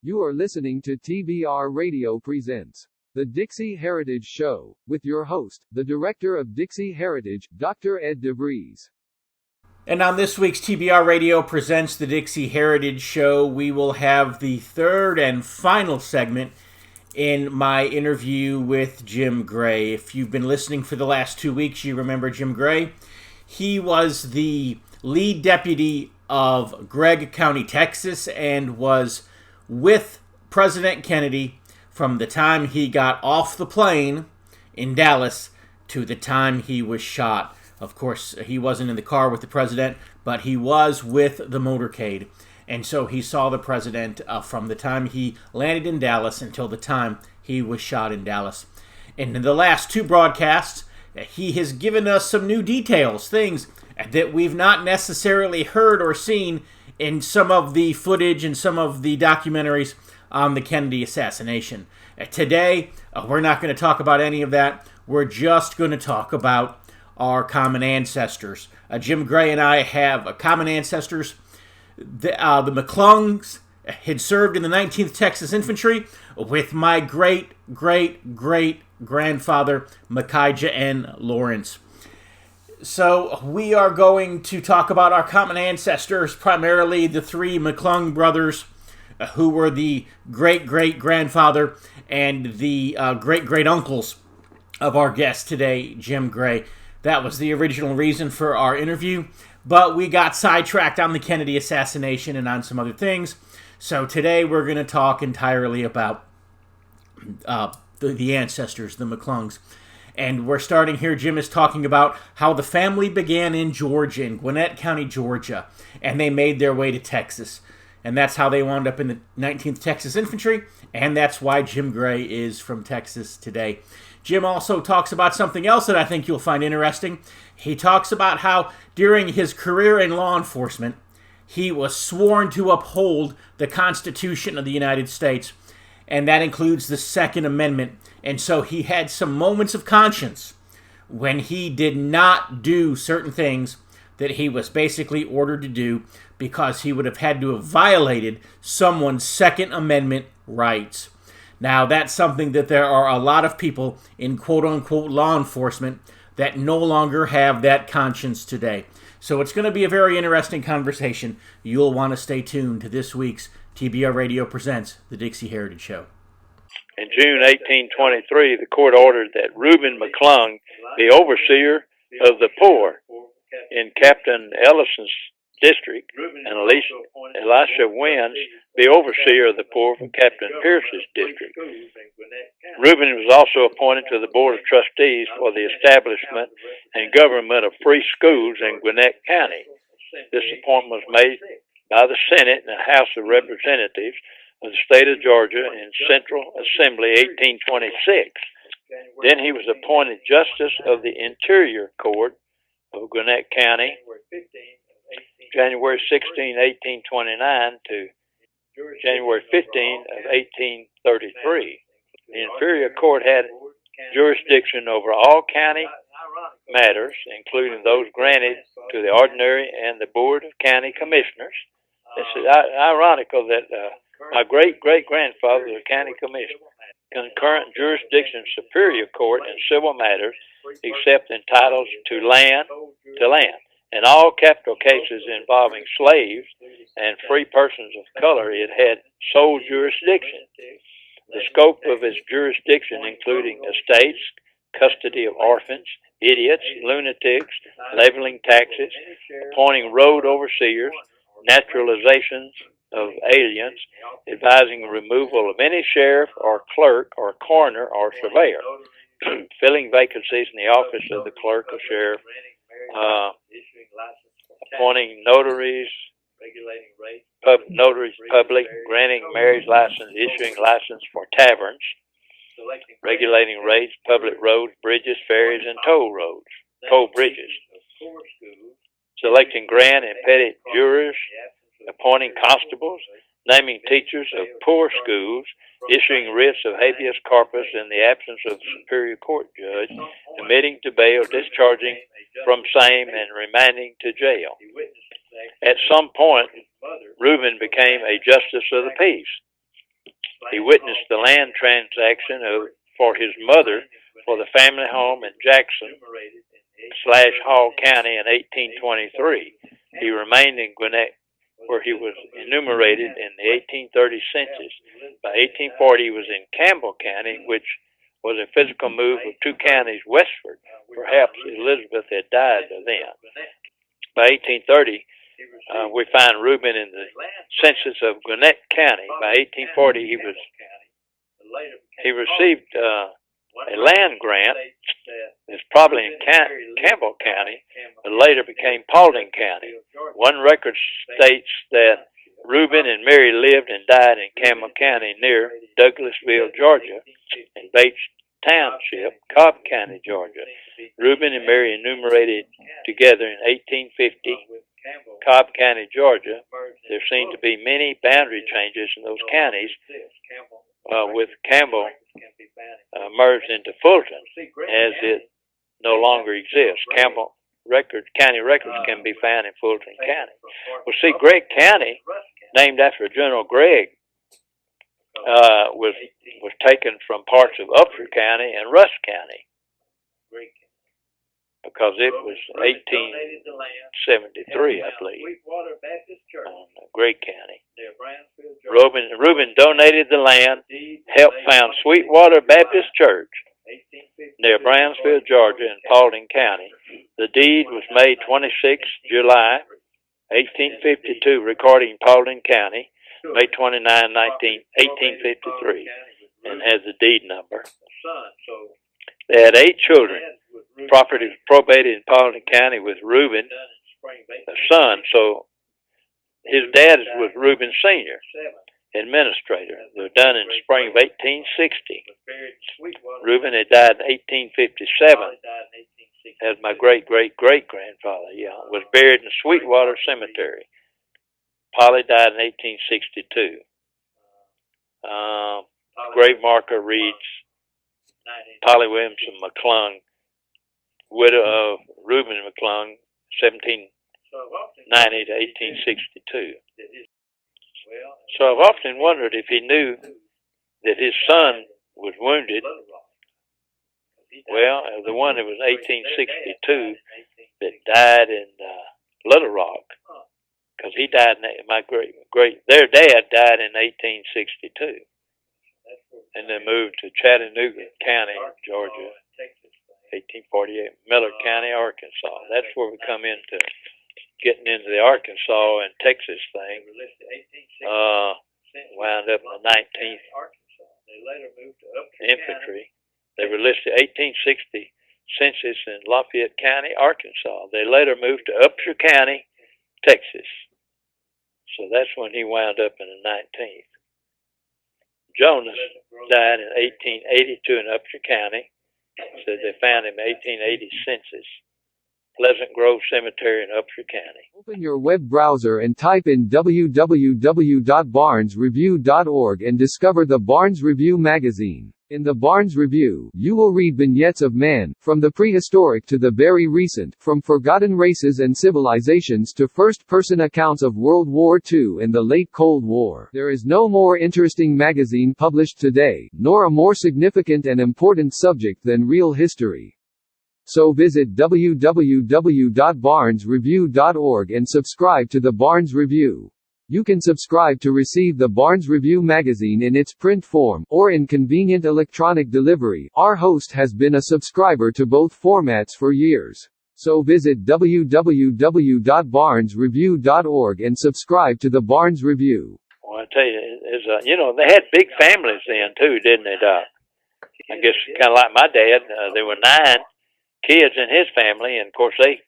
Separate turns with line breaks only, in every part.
You are listening to TBR Radio presents the DIXIE Heritage Show, with your host, the Director of DIXIE Heritage, Dr. Ed DeVries.
And on this week's TBR Radio presents the DIXIE Heritage Show, we will have the third and final segment in my interview with Jim Gray. If you've been listening for the last 2 weeks, you remember Jim Gray. He was the lead deputy of Gwinnett County, Texas, and was with President Kennedy from the time he got off the plane in Dallas to the time he was shot. Of course, he wasn't in the car with the president, but he was with the motorcade. And so he saw the president from the time he landed in Dallas until the time he was shot in Dallas. And in the last two broadcasts, he has given us some new details, things that we've not necessarily heard or seen in some of the footage and some of the documentaries on the Kennedy assassination. Today, we're not going to talk about any of that. We're just going to talk about our common ancestors. Jim Gray and I have common ancestors. The McClungs had served in the 19th Texas Infantry with my great-great-great-grandfather, Micaiah N. Lawrence. So we are going to talk about our common ancestors, primarily the three McClung brothers, who were the great-great-grandfather and the great-great-uncles of our guest today, Jim Gray. That was the original reason for our interview, but we got sidetracked on the Kennedy assassination and on some other things. So today we're going to talk entirely about the ancestors, the McClungs. And we're starting here. Jim is talking about how the family began in Georgia, in Gwinnett County, Georgia, and they made their way to Texas. And that's how they wound up in the 19th Texas Infantry, and that's why Jim Gray is from Texas today. Jim also talks about something else that I think you'll find interesting. He talks about how during his career in law enforcement, he was sworn to uphold the Constitution of the United States, and that includes the Second Amendment. And so he had some moments of conscience when he did not do certain things that he was basically ordered to do because he would have had to have violated someone's Second Amendment rights. Now, that's something that there are a lot of people in quote-unquote law enforcement that no longer have that conscience today. So it's going to be a very interesting conversation. You'll want to stay tuned to this week's TBR Radio Presents the DIXIE Heritage Show.
In June 1823, the court ordered that Reuben McClung be overseer of the poor in Captain Ellison's district, and Elisha Wins be overseer of the poor for Captain Pierce's district. Reuben was also appointed to the Board of Trustees for the establishment and government of free schools in Gwinnett County. This appointment was made by the Senate and the House of Representatives of the state of Georgia in Central Assembly 1826. Then he was appointed Justice of the Interior Court of Gwinnett County January 16, 1829 to January 15 of 1833. The Inferior Court had jurisdiction over all county matters, including those granted to the Ordinary and the Board of County Commissioners. It's ironical that my great-great-grandfather was a county commissioner. Concurrent jurisdiction Superior Court in civil matters, except in titles to land, In all capital cases involving slaves and free persons of color, it had sole jurisdiction. The scope of its jurisdiction, including estates, custody of orphans, idiots, lunatics, leveling taxes, appointing road overseers, naturalizations of aliens, advising removal of any sheriff or clerk or coroner or surveyor, filling vacancies in the office of the clerk or sheriff, appointing notaries public, granting marriage license, issuing license for taverns, regulating rates, public roads, bridges, ferries, and toll bridges, selecting grand and petty jurors, appointing constables, naming teachers of poor schools, issuing writs of habeas corpus in the absence of the Superior Court judge, admitting to bail, discharging from same, and remanding to jail. At some point, Reuben became a justice of the peace. He witnessed the land transaction for his mother for the family home in Jackson/Hall County in 1823. He remained in Gwinnett, where he was enumerated in the 1830 census. By 1840, he was in Campbell County, which was a physical move of 2 counties westward. Perhaps Elizabeth had died by then. By 1830, we find Reuben in the census of Gwinnett County. By 1840, he received a land grant. It's probably in Campbell County, but later became Paulding County. One record states that Reuben and Mary lived and died in Campbell County near Douglasville, Georgia, and Bates Township, Cobb County, Georgia. Reuben and Mary enumerated together in 1850, Cobb County, Georgia. There seem to be many boundary changes in those counties, with Campbell merged into Fulton, as it no longer exists. County records can be found in Fulton County. Well, see, Gregg County, named after General Gregg, was taken from parts of Upshur County and Rusk County, because it was 1873, I believe, Gregg County. Reuben donated the land, helped found Sweetwater Baptist Church near Brownsville, Georgia, in Paulding County. The deed was made 26 July 1852, recording Paulding County, May 29, 1853, and has the deed number. They had 8 children. Property was probated in Paulding County with Reuben, a son. So his dad was Reuben Sr., administrator. They were done in the spring of 1860. Reuben had died in 1857. As my great-great-great-grandfather, was buried in Sweetwater Cemetery. Polly died in 1862. Grave marker reads Polly Williamson McClung, widow of Reuben McClung, 1790 to 1862. So I've often wondered if he knew that his son was wounded. Well, the one that was 1862 that died in Little Rock, because he died their dad died in 1862, and then moved to Chattanooga County, Georgia, 1848, Miller County, Arkansas. That's where we come into getting into the Arkansas and Texas thing. Wound up in the 19th Infantry. They were listed 1860 census in Lafayette County, Arkansas. They later moved to Upshur County, Texas. So that's when he wound up in the 19th. Jonas died in 1882 in Upshur County. So they found him in 1880 census. Pleasant Grove Cemetery in Upshur County.
Open your web browser and type in www.barnesreview.org and discover the Barnes Review magazine. In the Barnes Review, you will read vignettes of man, from the prehistoric to the very recent, from forgotten races and civilizations to first-person accounts of World War II and the late Cold War. There is no more interesting magazine published today, nor a more significant and important subject than real history. So visit www.barnesreview.org and subscribe to the Barnes Review. You can subscribe to receive the Barnes Review magazine in its print form, or in convenient electronic delivery. Our host has been a subscriber to both formats for years. So visit www.barnesreview.org and subscribe to the Barnes Review.
Well, I tell you, they had big families then too, didn't they, Doc? I guess kind of like my dad. There were 9 kids in his family, and of course they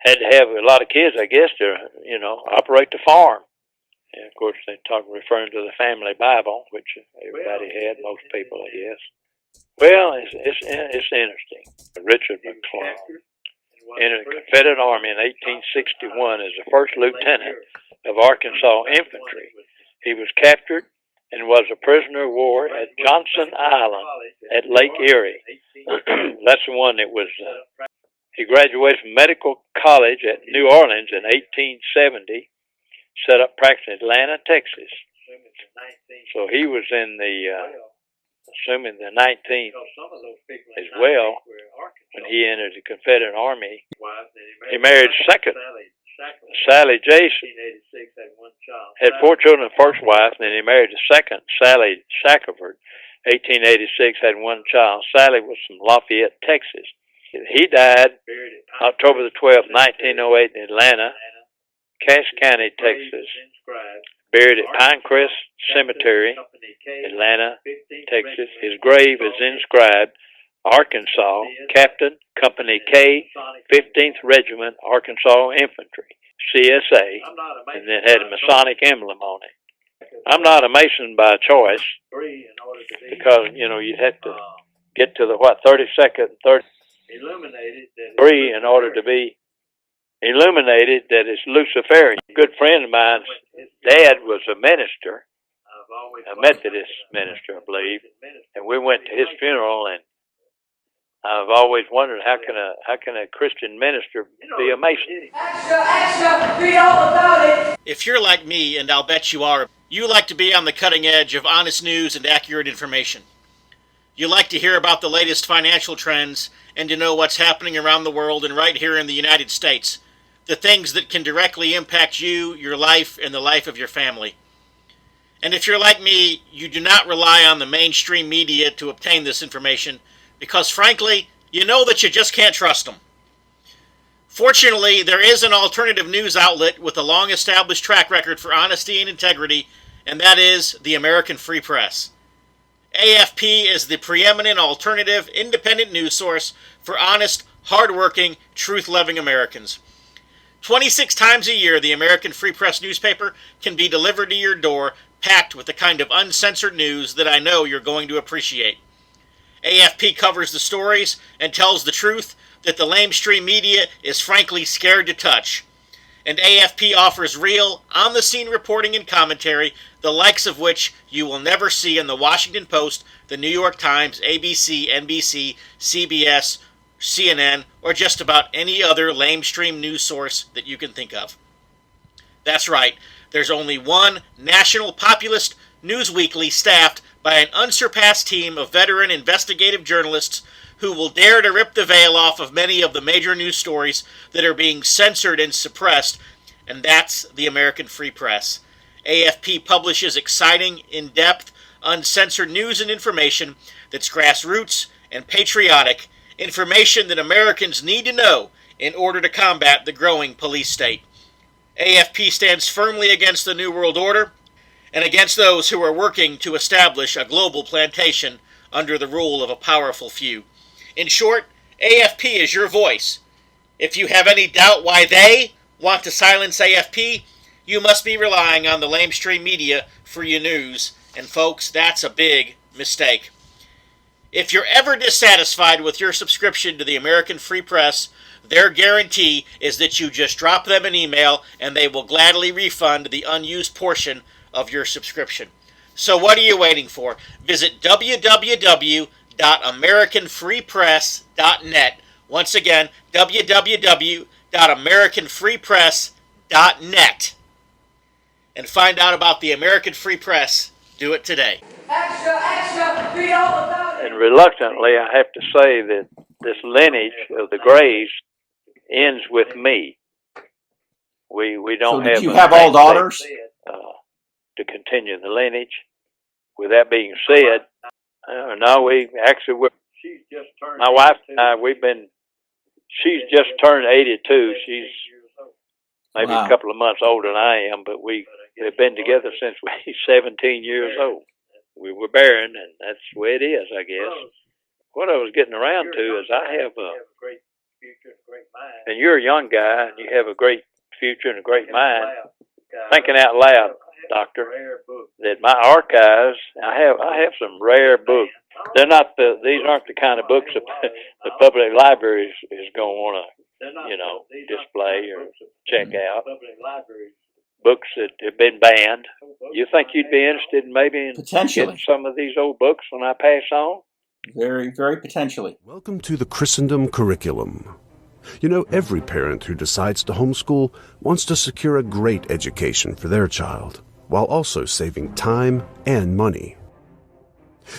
had to have a lot of kids, I guess, to operate the farm. And of course they referring to the family Bible, which everybody had, most people, I guess. Well, it's interesting. Richard McClung entered the Confederate Army in 1861 as the first lieutenant of Arkansas Infantry. He was captured and was a prisoner of war at Johnson Island at Lake Erie. That's the one that was. He graduated from Medical College at New Orleans in 1870, set up practice in Atlanta, Texas. So he was in the, assuming the 19th as well, when he entered the Confederate Army. He married second, Sally Jason, had 4 children with the first wife, and then he married the second, Sally Shackelford. 1886, had 1 child. Sally was from Lafayette, Texas. He died October the 12th, 1908 in Atlanta, Cass County, Texas. Buried at Pinecrest Cemetery, Atlanta, Texas. His grave is inscribed, Arkansas, Captain, Company K, 15th Regiment, Arkansas Infantry, CSA, and then had a Masonic emblem on it. I'm not a Mason by choice, because, you know, you'd have to get to the, 32nd, 33 in order to be illuminated that it's Luciferian. A good friend of mine's dad was a minister, a Methodist minister, I believe, and we went to his funeral, and I've always wondered how can a Christian minister be a Mason?
Extra, read all about it.
If you're like me, and I'll bet you are, you like to be on the cutting edge of honest news and accurate information. You like to hear about the latest financial trends and to know what's happening around the world and right here in the United States. The things that can directly impact you, your life, and the life of your family. And if you're like me, you do not rely on the mainstream media to obtain this information because, frankly, you know that you just can't trust them. Fortunately, there is an alternative news outlet with a long-established track record for honesty and integrity, and that is the American Free Press. AFP is the preeminent alternative, independent news source for honest, hard-working, truth-loving Americans. 26 times a year, the American Free Press newspaper can be delivered to your door, packed with the kind of uncensored news that I know you're going to appreciate. AFP covers the stories and tells the truth that the lamestream media is frankly scared to touch. And AFP offers real, on-the-scene reporting and commentary, the likes of which you will never see in the Washington Post, the New York Times, ABC, NBC, CBS, CNN, or just about any other lamestream news source that you can think of. That's right, there's only one national populist news weekly staffed by an unsurpassed team of veteran investigative journalists who will dare to rip the veil off of many of the major news stories that are being censored and suppressed, and that's the American Free Press. AFP publishes exciting, in-depth, uncensored news and information that's grassroots and patriotic, information that Americans need to know in order to combat the growing police state. AFP stands firmly against the New World Order and against those who are working to establish a global plantation under the rule of a powerful few. In short, AFP is your voice. If you have any doubt why they want to silence AFP, you must be relying on the lamestream media for your news, and folks, that's a big mistake. If you're ever dissatisfied with your subscription to the American Free Press, their guarantee is that you just drop them an email and they will gladly refund the unused portion of your subscription. So what are you waiting for? Visit www.americanfreepress.net. Once again, www.americanfreepress.net. And find out about the American Free Press. Do it today.
Extra, read all about it.
And reluctantly, I have to say that this lineage of the Grays ends with me. We don't
So
have.
did you have all daughters?
To continue the lineage. With that being said, no, we actually my wife and I, she's just turned 82. She's maybe a couple of months older than I am, but we've been together since we were 17 years old. We were barren, and that's the way it is, I guess. What I was getting around to is I have and you're a young guy, and you have a great future and a great mind. Thinking out loud, Doctor, that my archives, I have some rare books. They're not these aren't the kind of books that the public library is going to want to, display or check out. Books that have been banned. You think you'd be interested in maybe getting some of these old books when I pass on?
Very, very potentially.
Welcome to the Christendom Curriculum. You know, every parent who decides to homeschool wants to secure a great education for their child. while also saving time and money.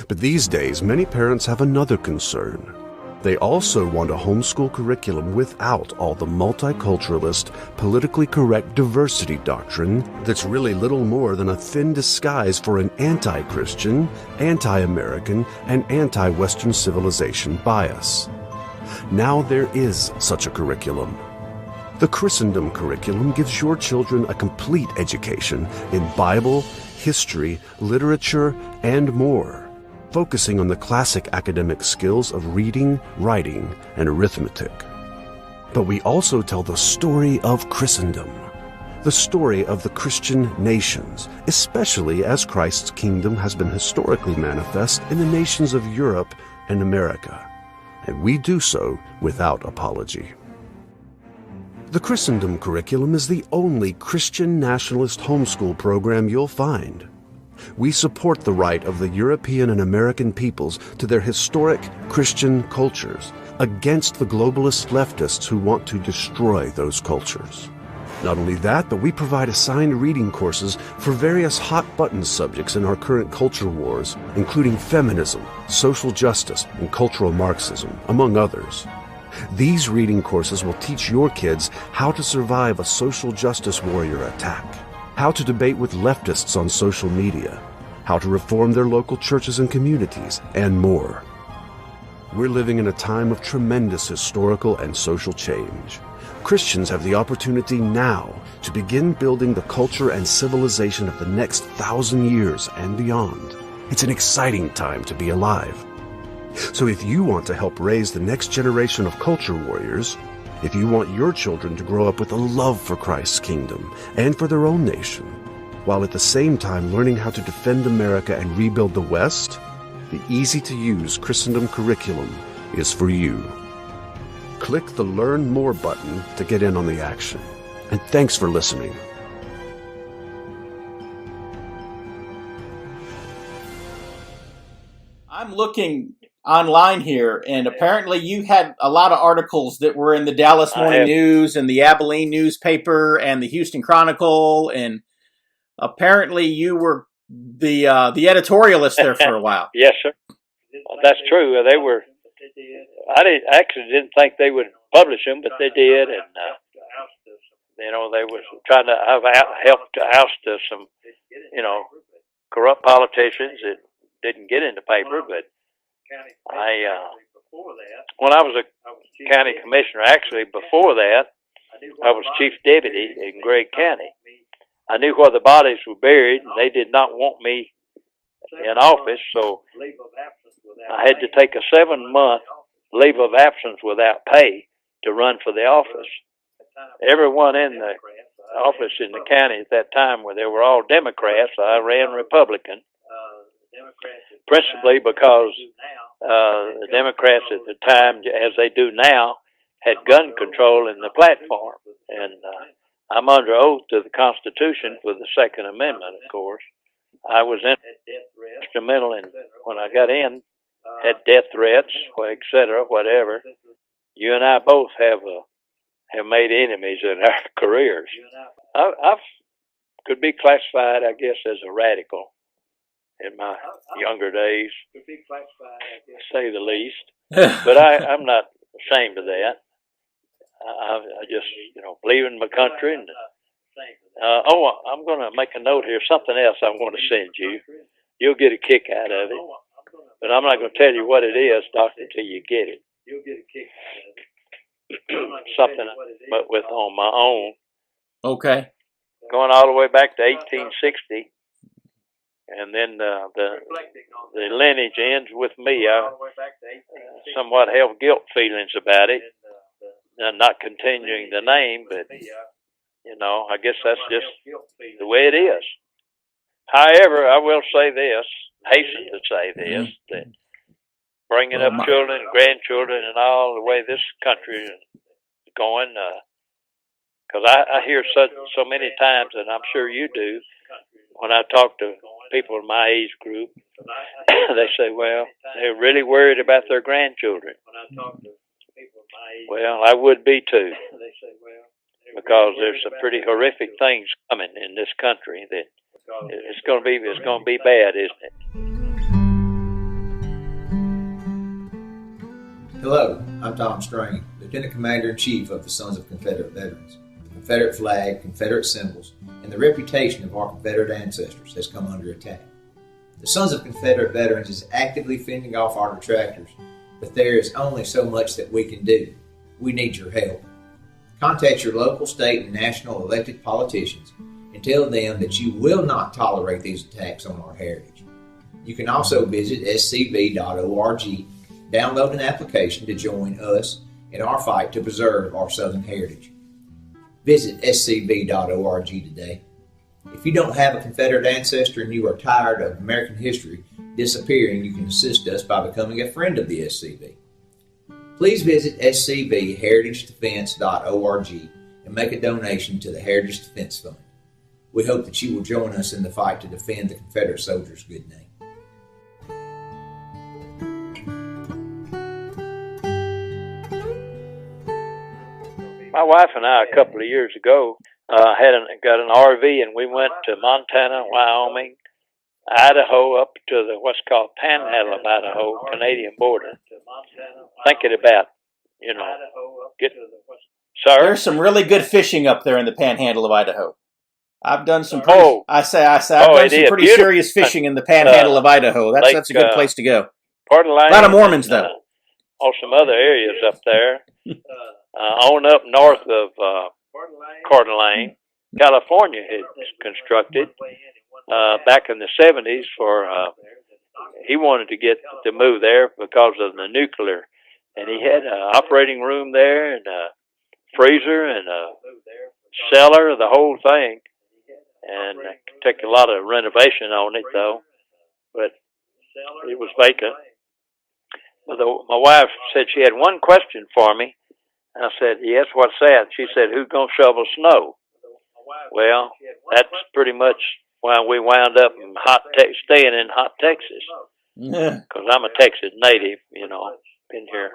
But these days, many parents have another concern. They also want a homeschool curriculum without all the multiculturalist, politically correct diversity doctrine that's really little more than a thin disguise for an anti-Christian, anti-American, and anti-Western civilization bias. Now there is such a curriculum. The Christendom curriculum gives your children a complete education in Bible, history, literature, and more, focusing on the classic academic skills of reading, writing, and arithmetic. But we also tell the story of Christendom, the story of the Christian nations, especially as Christ's kingdom has been historically manifest in the nations of Europe and America, and we do so without apology. The Christendom curriculum is the only Christian nationalist homeschool program you'll find. We support the right of the European and American peoples to their historic Christian cultures against the globalist leftists who want to destroy those cultures. Not only that, but we provide assigned reading courses for various hot-button subjects in our current culture wars, including feminism, social justice, and cultural Marxism, among others. These reading courses will teach your kids how to survive a social justice warrior attack, how to debate with leftists on social media, how to reform their local churches and communities, and more. We're living in a time of tremendous historical and social change. Christians have the opportunity now to begin building the culture and civilization of the next 1,000 years and beyond. It's an exciting time to be alive. So if you want to help raise the next generation of culture warriors, if you want your children to grow up with a love for Christ's kingdom and for their own nation, while at the same time learning how to defend America and rebuild the West, the easy-to-use Christendom curriculum is for you. Click the Learn More button to get in on the action. And thanks for listening.
I'm looking online here, and apparently you had a lot of articles that were in the Dallas Morning News and the Abilene newspaper and the Houston Chronicle, and apparently you were the editorialist there for a while.
Yes, sir. That's true. They were. I didn't think they would publish them, but they did, and they were trying to help to oust some, corrupt politicians that didn't get in the paper. But when I was a county commissioner, actually before that, I was chief deputy in Gwinnett County. I knew where the bodies were buried, and they did not want me in office, so I had to take a 7-month leave of absence without pay to run for the office. Everyone in the office in the county at that time, where they were all Democrats, I ran Republican, principally because the Democrats at the time, as they do now, had gun control in the platform. And I'm under oath to the Constitution for the Second Amendment, of course. I was instrumental in, when I got in, had death threats, etc., whatever. You and I both have made enemies in our careers. I could be classified, I guess, as a radical in my younger days, to say the least. But I'm not ashamed of that. I just, believe in my country. And I'm going to make a note here. Something else I'm going to send you. You'll get a kick out of it. But I'm not going to tell you what it is, Doctor, until you get it. You'll get a kick out of it. Something, but with on my own.
Okay.
Going all the way back to 1860, and then the lineage ends with me. I somewhat have guilt feelings about it, and not continuing the name, but I guess that's just the way it is. However, I will say this. Hasten to say this, that bringing up children and grandchildren and all the way this country is going, because I hear so many times, and I'm sure you do, when I talk to people in my age group, they say, well, they're really worried about their grandchildren. Well, I would be too, because there's some pretty horrific things coming in this country that it's going to be bad, isn't it?
Hello, I'm Tom Strain, Lieutenant Commander-in-Chief of the Sons of Confederate Veterans. The Confederate flag, Confederate symbols, and the reputation of our Confederate ancestors has come under attack. The Sons of Confederate Veterans is actively fending off our detractors, but there is only so much that we can do. We need your help. Contact your local, state, and national elected politicians and tell them that you will not tolerate these attacks on our heritage. You can also visit scv.org, download an application to join us in our fight to preserve our Southern heritage. Visit scv.org today. If you don't have a Confederate ancestor and you are tired of American history disappearing, you can assist us by becoming a friend of the SCV. Please visit scvheritagedefense.org and make a donation to the Heritage Defense Fund. We hope that you will join us in the fight to defend the Confederate soldiers' good name.
My wife and I, a couple of years ago, got an RV, and we went to Montana, Wyoming, Idaho, up to the what's called Panhandle of Idaho, Canadian border. Thinking about,
There's some really good fishing up there in the Panhandle of Idaho. I've done some pretty, I've done some pretty serious fishing in the Panhandle of Idaho. That's a good place to go.
Coeur d'Alene,
a lot of Mormons, though.
On some other areas up there. On up north of Coeur d'Alene, California had constructed back in the 70s for, he wanted to move there because of the nuclear. And he had an operating room there and a freezer and a cellar, the whole thing. And it took a lot of renovation on it, though. But it was vacant. My wife said she had one question for me. I said, yes, what's that? She said, who's going to shovel snow? Well, that's pretty much why we wound up in staying in hot Texas. Because I'm a Texas native, been here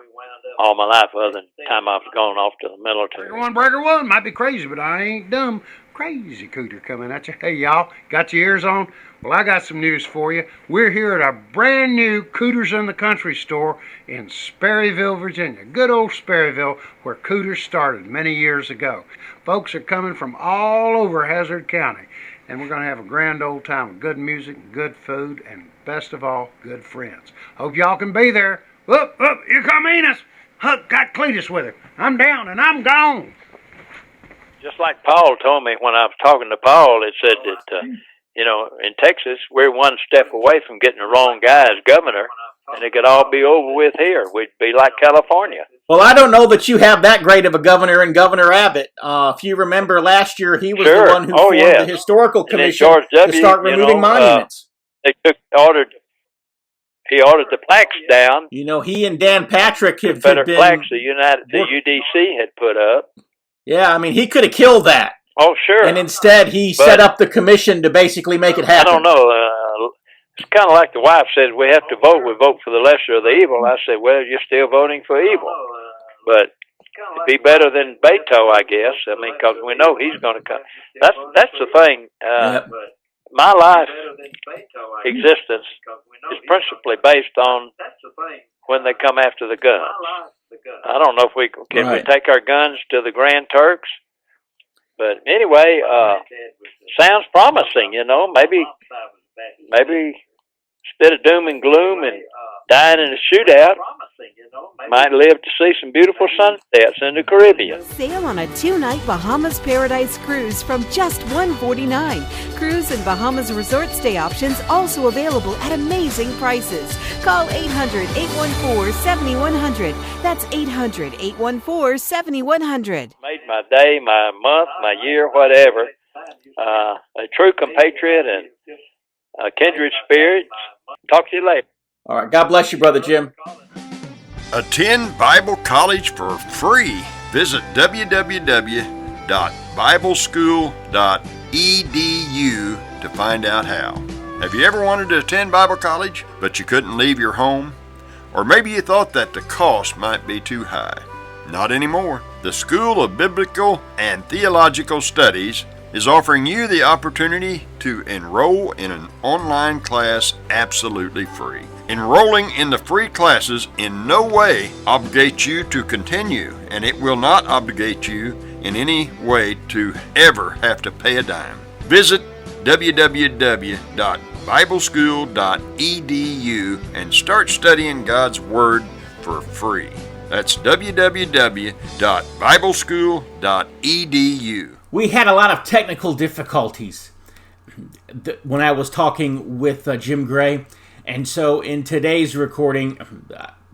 all my life other than the time I've gone off to the military.
Breaker one might be crazy, but I ain't dumb. Crazy Cooter coming at you. Hey, y'all, got your ears on? Well, I got some news for you. We're here at our brand new Cooters in the Country store in Sperryville, Virginia. Good old Sperryville, where Cooters started many years ago. Folks are coming from all over Hazard County, and we're going to have a grand old time with good music, good food, and best of all, good friends. Hope y'all can be there. Whoop, whoop, here come Enos. Huck got Cletus with him. I'm down and I'm gone.
Just like Paul told me when I was talking to Paul, it said that, in Texas, we're one step away from getting the wrong guy as governor, and it could all be over with here. We'd be like California.
Well, I don't know that you have that great of a governor in Governor Abbott. If you remember last year, he was the one who formed the Historical Commission to start removing monuments.
He ordered the plaques down.
He and Dan Patrick had been...
plaques the UDC had put up.
Yeah, I mean, he could have killed that.
Oh, sure.
And instead, he set up the commission to basically make it happen.
I don't know. It's kind of like the wife says, we have to vote. We vote for the lesser of the evil. I said, well, you're still voting for evil. But it'd be better than Beto, I guess. I mean, because we know he's going to come. That's the thing. My life existence is principally based on when they come after the guns. I don't know if we can we take our guns to the Grand Turks, but anyway, sounds promising. Maybe instead of doom and gloom and dying in a shootout, might live to see some beautiful sunsets in the Caribbean.
Sail on a 2-night Bahamas Paradise cruise from just $149. Cruise and Bahamas resort stay options also available at amazing prices. Call 800-814-7100. That's 800-814-7100.
Made my day, my month, my year, whatever. A true compatriot and a kindred spirit. Talk to you later.
All right. God bless you, Brother Jim.
Attend Bible College for free. Visit www.bibleschool.edu to find out how. Have you ever wanted to attend Bible college, but you couldn't leave your home? Or maybe you thought that the cost might be too high. Not anymore. The School of Biblical and Theological Studies is offering you the opportunity to enroll in an online class absolutely free. Enrolling in the free classes in no way obligates you to continue, and it will not obligate you in any way to ever have to pay a dime. Visit www.bibleschool.edu and start studying God's Word for free. That's www.bibleschool.edu.
We had a lot of technical difficulties when I was talking with Jim Gray, and so in today's recording,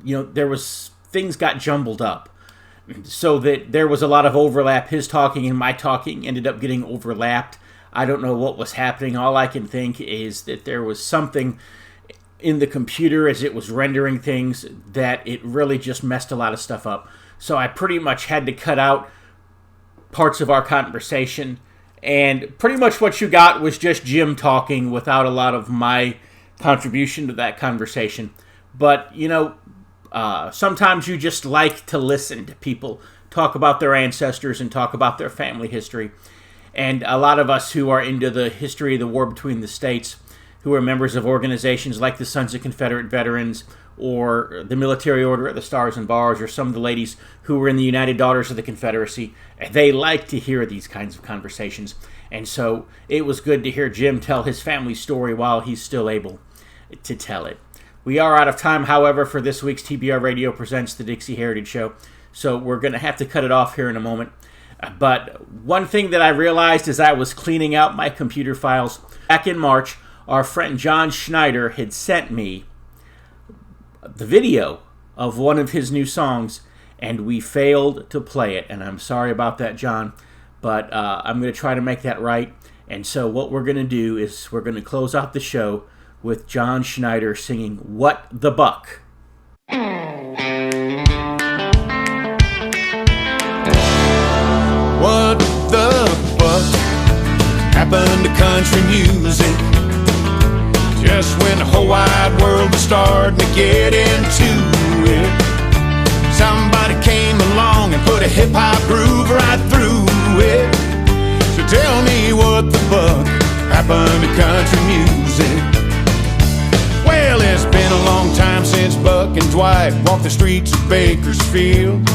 there was things got jumbled up, so that there was a lot of overlap. His talking and my talking ended up getting overlapped. I don't know what was happening. All I can think is that there was something in the computer as it was rendering things that it really just messed a lot of stuff up. So I pretty much had to cut out parts of our conversation, and pretty much what you got was just Jim talking without a lot of my contribution to that conversation. But, sometimes you just like to listen to people talk about their ancestors and talk about their family history. And a lot of us who are into the history of the war between the states, who are members of organizations like the Sons of Confederate Veterans or the Military Order of the Stars and Bars, or some of the ladies who were in the United Daughters of the Confederacy, they like to hear these kinds of conversations. And so it was good to hear Jim tell his family story while he's still able to tell it. We are out of time, however, for this week's TBR Radio Presents the Dixie Heritage Show, so we're going to have to cut it off here in a moment. But one thing that I realized as I was cleaning out my computer files, back in March, our friend John Schneider had sent me the video of one of his new songs, and we failed to play it. And I'm sorry about that, John, but I'm going to try to make that right. And so what we're going to do is we're going to close out the show with John Schneider singing What the Buck.
What the buck happened to country music? Just when the whole wide world was starting to get into it, somebody came along and put a hip-hop groove right through it. So tell me what the buck happened to country music? Well, it's been a long time since Buck and Dwight walked the streets of Bakersfield,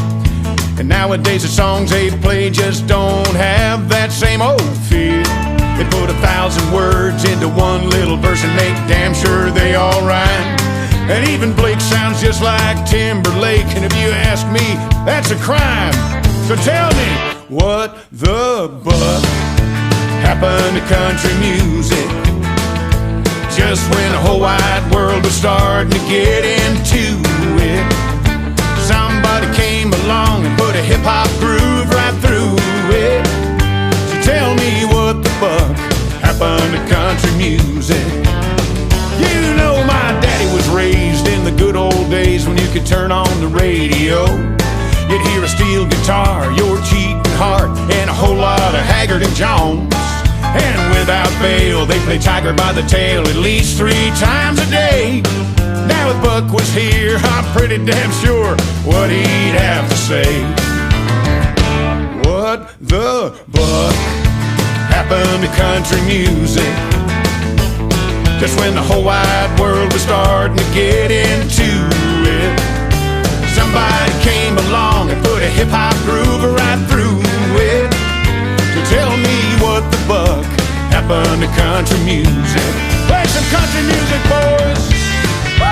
and nowadays the songs they play just don't have that same old feel. They put 1,000 words into one little verse and make damn sure they all rhyme. And even Blake sounds just like Timberlake, and if you ask me, that's a crime. So tell me, what the buck happened to country music? Just when the whole wide world was starting to get into it, somebody came along and put a hip-hop groove right through it. So tell me what the buck happened to country music? You know my daddy was raised in the good old days when you could turn on the radio. You'd hear a steel guitar, your cheating heart, and a whole lot of Haggard and Jones. And without fail, they play Tiger by the Tail at least 3 times a day. Now if Buck was here, I'm pretty damn sure what he'd have to say. What the buck happened to country music? Just when the whole wide world was starting to get into it, somebody came along and put a hip-hop groove right through it. So tell me what the buck happened to country music? Play some country music, boys! Woo!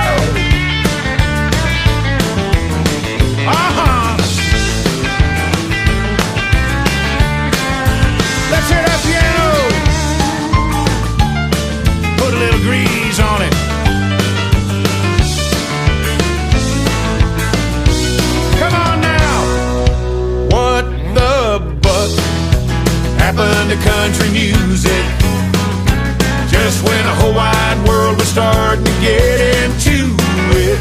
Let's hear that piano! Put a little grease on it. Come on now! What the buck happened to country music? Just when the whole wide world was starting to get into it,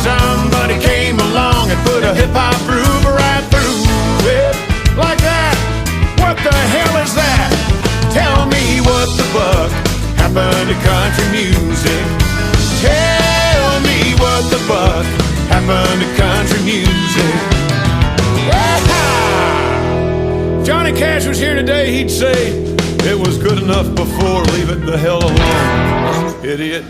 somebody came along and put a hip-hop groove right through it. Like that! What the hell is that? Tell me what the buck happened to country music? Tell me what the buck happened to country music? Yeah! Johnny Johnny Cash was here today, he'd say, it was good enough before, leave it the hell alone, idiot.